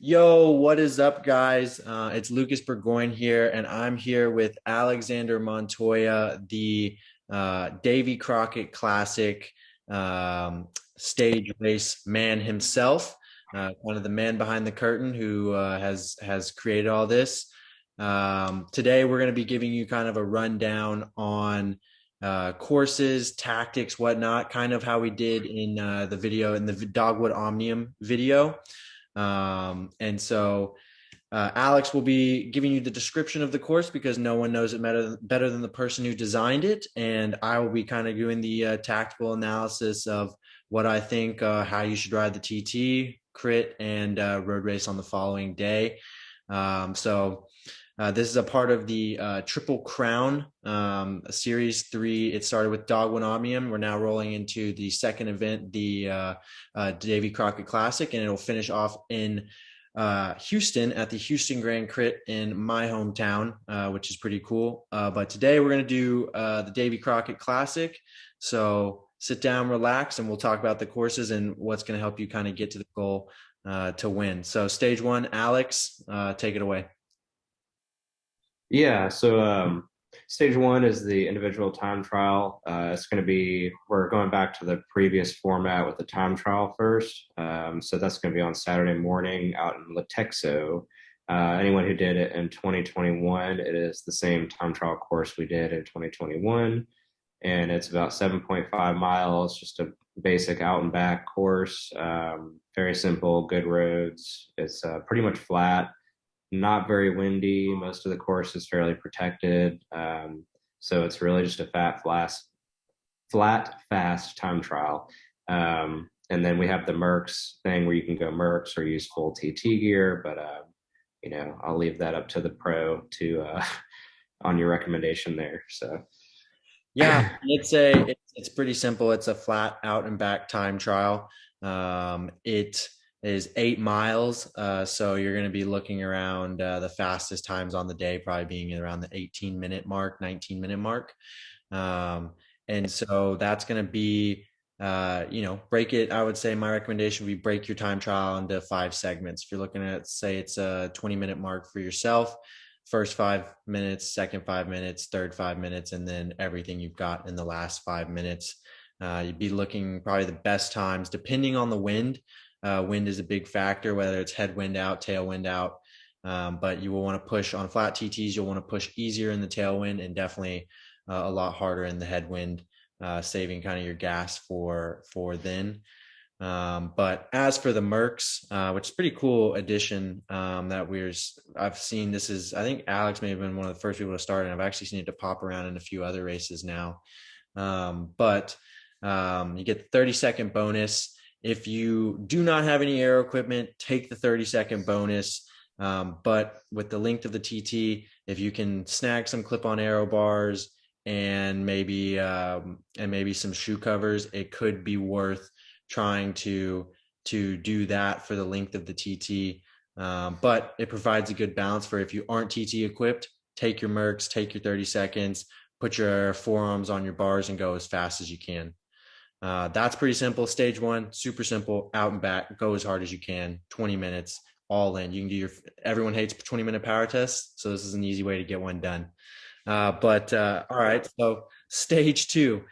Yo, what is up, guys? It's Lucas Bourgoyne here, and I'm here with Alexander Montoya, the Davy Crockett Classic stage race man himself, kind of the man behind the curtain who has created all this. Today, we're going to be giving you kind of a rundown on courses, tactics, whatnot, kind of how we did in the video in the Dogwood Omnium video. Alex will be giving you the description of the course because no one knows it better than the person who designed it. And I will be kind of doing the tactical analysis of what I think, how you should ride the TT, crit, and road race on the following day. This is a part of the Triple Crown Series 3. It started with Dogwood Omnium. We're now rolling into the second event, the Davy Crockett Classic, and it'll finish off in Houston at the Houston Grand Crit in my hometown, which is pretty cool. But today we're going to do the Davy Crockett Classic. So sit down, relax, and we'll talk about the courses and what's going to help you kind of get to the goal to win. So stage one, Alex, take it away. Yeah, so stage one is the individual time trial. It's going to be, we're going back to the previous format with the time trial first. So that's going to be on Saturday morning out in Latexo. Anyone who did it in 2021, it is the same time trial course we did in 2021. And it's about 7.5 miles, just a basic out and back course. Very simple, good roads. It's pretty much flat, not very windy. Most of the course is fairly protected. So it's really just a flat, fast time trial. And then we have the Mercs thing where you can go Mercs or use full TT gear, but I'll leave that up to the pro to on your recommendation there. So Yeah, it's pretty simple. It's a flat out and back time trial. It is 8 miles, so you're going to be looking around the fastest times on the day, probably being around the 18-minute mark, 19-minute mark. And so that's going to be, break it. I would say my recommendation would be break your time trial into 5 segments. If you're looking at, say, it's a 20-minute mark for yourself, first 5 minutes, second 5 minutes, third 5 minutes, and then everything you've got in the last 5 minutes. You'd be looking probably the best times, depending on the wind. Wind is a big factor, whether it's headwind out, tailwind out. But you will want to push on flat TTs. You'll want to push easier in the tailwind and definitely a lot harder in the headwind, saving kind of your gas for then. But as for the Mercs, which is a pretty cool addition I've seen. This is, I think Alex may have been one of the first people to start, and I've actually seen it to pop around in a few other races now. But you get the 30-second bonus. If you do not have any aero equipment, take the 30-second bonus. But with the length of the TT, if you can snag some clip-on aero bars and maybe some shoe covers, it could be worth trying to do that for the length of the TT. But it provides a good balance for if you aren't TT equipped, take your Mercs, take your 30 seconds, put your forearms on your bars and go as fast as you can. That's pretty simple. Stage one, super simple, out and back, go as hard as you can, 20 minutes, all in. You can do everyone hates 20-minute power tests, so this is an easy way to get one done. All right, so stage two,